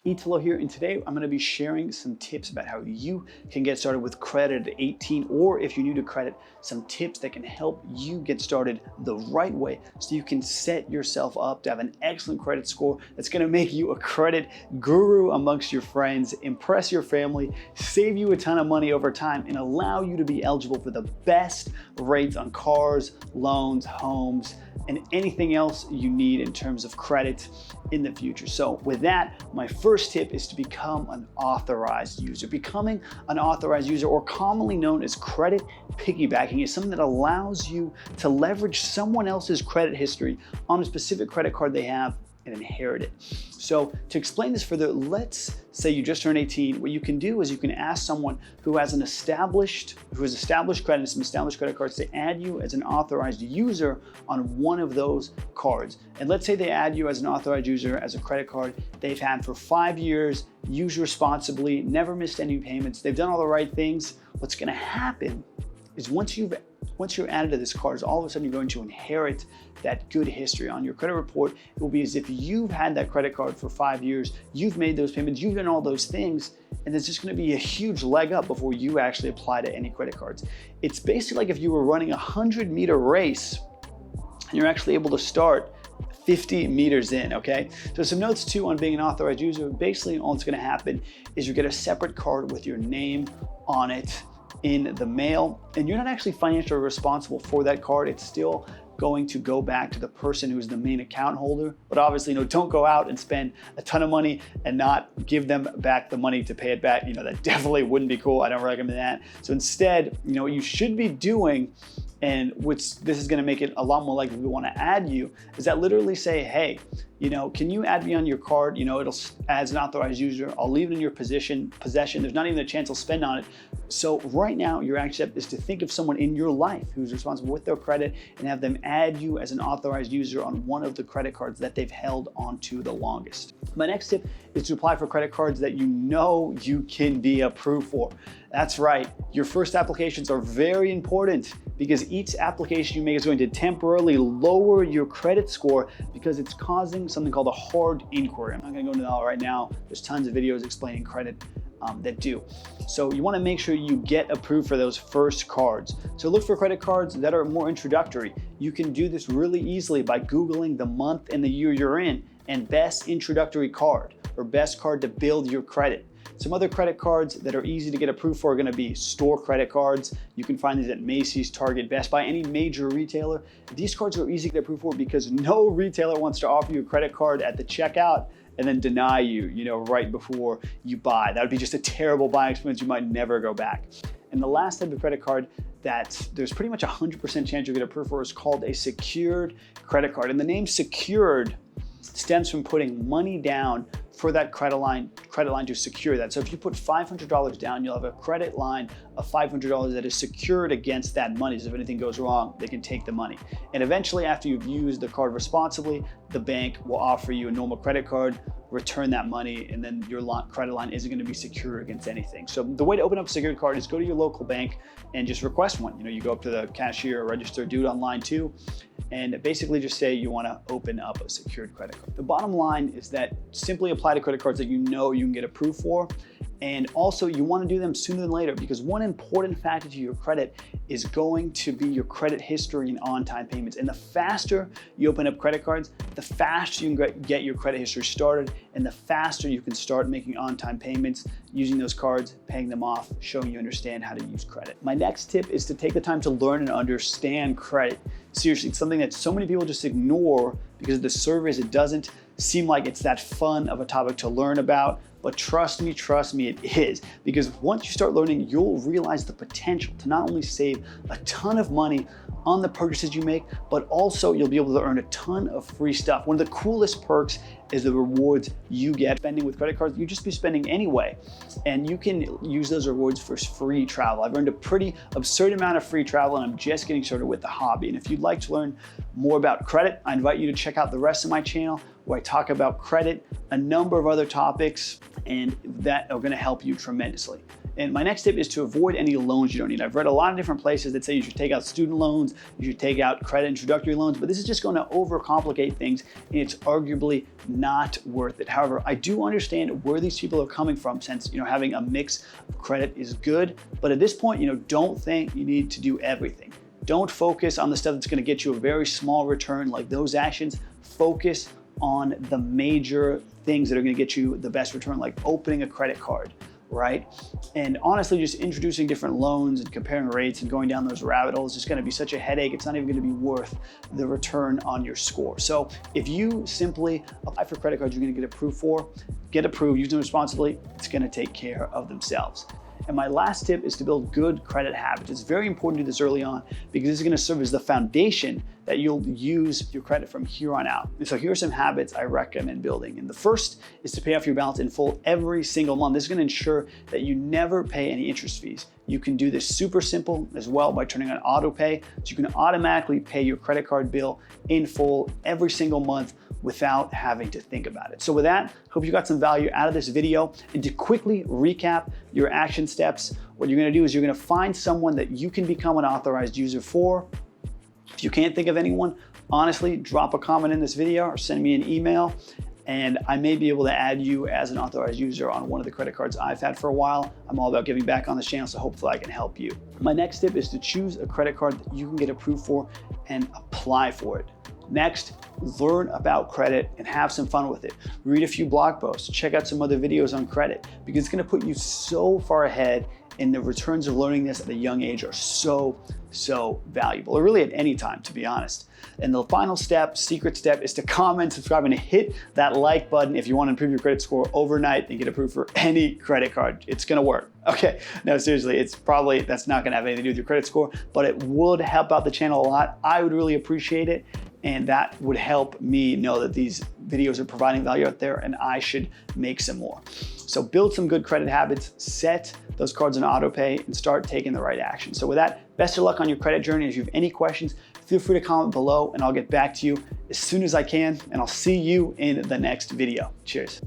Italo here, and today I'm going to be sharing some tips about how you can get started with credit at 18, or if you're new to credit, some tips that can help you get started the right way so you can set yourself up to have an excellent credit score that's going to make you a credit guru amongst your friends, impress your family, save you a ton of money over time, and allow you to be eligible for the best rates on cars, loans, homes, and anything else you need in terms of credit in the future. So with that, my first tip is to become an authorized user. Becoming an authorized user, or commonly known as credit piggybacking, is something that allows you to leverage someone else's credit history on a specific credit card they have and inherit it. So to explain this further, let's say you just turned 18. What you can do is you can ask someone who has established credit, some established credit cards, to add you as an authorized user on one of those cards. And let's say they add you as an authorized user as a credit card they've had for 5 years, used responsibly, never missed any payments, they've done all the right things. What's gonna happen is once you're added to this card, all of a sudden you're going to inherit that good history. On your credit report, it will be as if you've had that credit card for 5 years, you've made those payments, you've done all those things, and there's just gonna be a huge leg up before you actually apply to any credit cards. It's basically like if you were running a 100-meter race and you're actually able to start 50 meters in, okay? So some notes too on being an authorized user. Basically, all that's gonna happen is you get a separate card with your name on it in the mail, and you're not actually financially responsible for that card. It's still going to go back to the person who's the main account holder. But obviously, don't go out and spend a ton of money and not give them back the money to pay it back. That definitely wouldn't be cool. I don't recommend that. So instead, what you should be doing, and this is going to make it a lot more likely we want to add you, is that literally say, hey, can you add me on your card? It'll, as an authorized user, I'll leave it in your possession. There's not even a chance I'll spend on it. So right now, your action step is to think of someone in your life who's responsible with their credit and have them add you as an authorized user on one of the credit cards that they've held onto the longest. My next tip is to apply for credit cards that you can be approved for. That's right, your first applications are very important because each application you make is going to temporarily lower your credit score because it's causing something called a hard inquiry. I'm not gonna go into that right now. There's tons of videos explaining credit that do. So you wanna make sure you get approved for those first cards. So look for credit cards that are more introductory. You can do this really easily by Googling the month and the year you're in and best introductory card or best card to build your credit. Some other credit cards that are easy to get approved for are gonna be store credit cards. You can find these at Macy's, Target, Best Buy, any major retailer. These cards are easy to get approved for because no retailer wants to offer you a credit card at the checkout and then deny you, right before you buy. That would be just a terrible buying experience. You might never go back. And the last type of credit card that there's pretty much 100% chance you'll get approved for is called a secured credit card. And the name secured stems from putting money down for that credit line to secure that. So if you put $500 down, you'll have a credit line of $500 that is secured against that money. So if anything goes wrong, they can take the money. And eventually, after you've used the card responsibly, the bank will offer you a normal credit card, return that money, and then your credit line isn't going to be secured against anything. So the way to open up a secured card is go to your local bank and just request one. You go up to the cashier or register, do it online too, and basically just say you want to open up a secured credit card. The bottom line is that simply apply to credit cards that you can get approved for. And also you want to do them sooner than later because one important factor to your credit is going to be your credit history and on-time payments. And the faster you open up credit cards, the faster you can get your credit history started, and the faster you can start making on-time payments, using those cards, paying them off, showing you understand how to use credit. My next tip is to take the time to learn and understand credit. Seriously, it's something that so many people just ignore because of the surveys. It doesn't seem like it's that fun of a topic to learn about, but trust me, it is. Because once you start learning, you'll realize the potential to not only save a ton of money on the purchases you make, but also you'll be able to earn a ton of free stuff. One of the coolest perks is the rewards you get spending with credit cards. You just be spending anyway, and you can use those rewards for free travel. I've earned a pretty absurd amount of free travel, and I'm just getting started with the hobby. And if you'd like to learn more about credit, I invite you to check out the rest of my channel where I talk about credit, a number of other topics, and that are gonna help you tremendously. And my next tip is to avoid any loans you don't need. I've read a lot of different places that say you should take out student loans, you should take out credit introductory loans, but this is just going to overcomplicate things, and it's arguably not worth it. However, I do understand where these people are coming from, since having a mix of credit is good, but at this point, don't think you need to do everything. Don't focus on the stuff that's going to get you a very small return, like those actions. Focus on the major things that are going to get you the best return, like opening a credit card, right? And honestly, just introducing different loans and comparing rates and going down those rabbit holes is just going to be such a headache. It's not even going to be worth the return on your score. So if you simply apply for credit cards you're going to get approved for, get approved, use them responsibly, it's going to take care of themselves. And my last tip is to build good credit habits. It's very important to do this early on, because this is going to serve as the foundation that you'll use your credit from here on out. And so here are some habits I recommend building. And the first is to pay off your balance in full every single month. This is going to ensure that you never pay any interest fees. You can do this super simple as well by turning on auto pay, so you can automatically pay your credit card bill in full every single month without having to think about it. So with that, hope you got some value out of this video. And to quickly recap your action steps, what you're going to do is you're going to find someone that you can become an authorized user for. If you can't think of anyone, honestly, drop a comment in this video or send me an email, and I may be able to add you as an authorized user on one of the credit cards I've had for a while. I'm all about giving back on this channel, so hopefully I can help you. My next tip is to choose a credit card that you can get approved for and apply for it. Next, learn about credit and have some fun with it. Read a few blog posts, check out some other videos on credit, because it's going to put you so far ahead, and the returns of learning this at a young age are so valuable, or really at any time, to be honest. And the final step, secret step, is to comment, subscribe, and hit that like button if you want to improve your credit score overnight and get approved for any credit card. It's going to work. Okay, no, seriously, that's not going to have anything to do with your credit score, but it would help out the channel a lot. I would really appreciate it, and that would help me know that these videos are providing value out there and I should make some more. So build some good credit habits, set those cards on auto pay, and start taking the right action. So with that, best of luck on your credit journey. If you have any questions, feel free to comment below and I'll get back to you as soon as I can, and I'll see you in the next video. Cheers.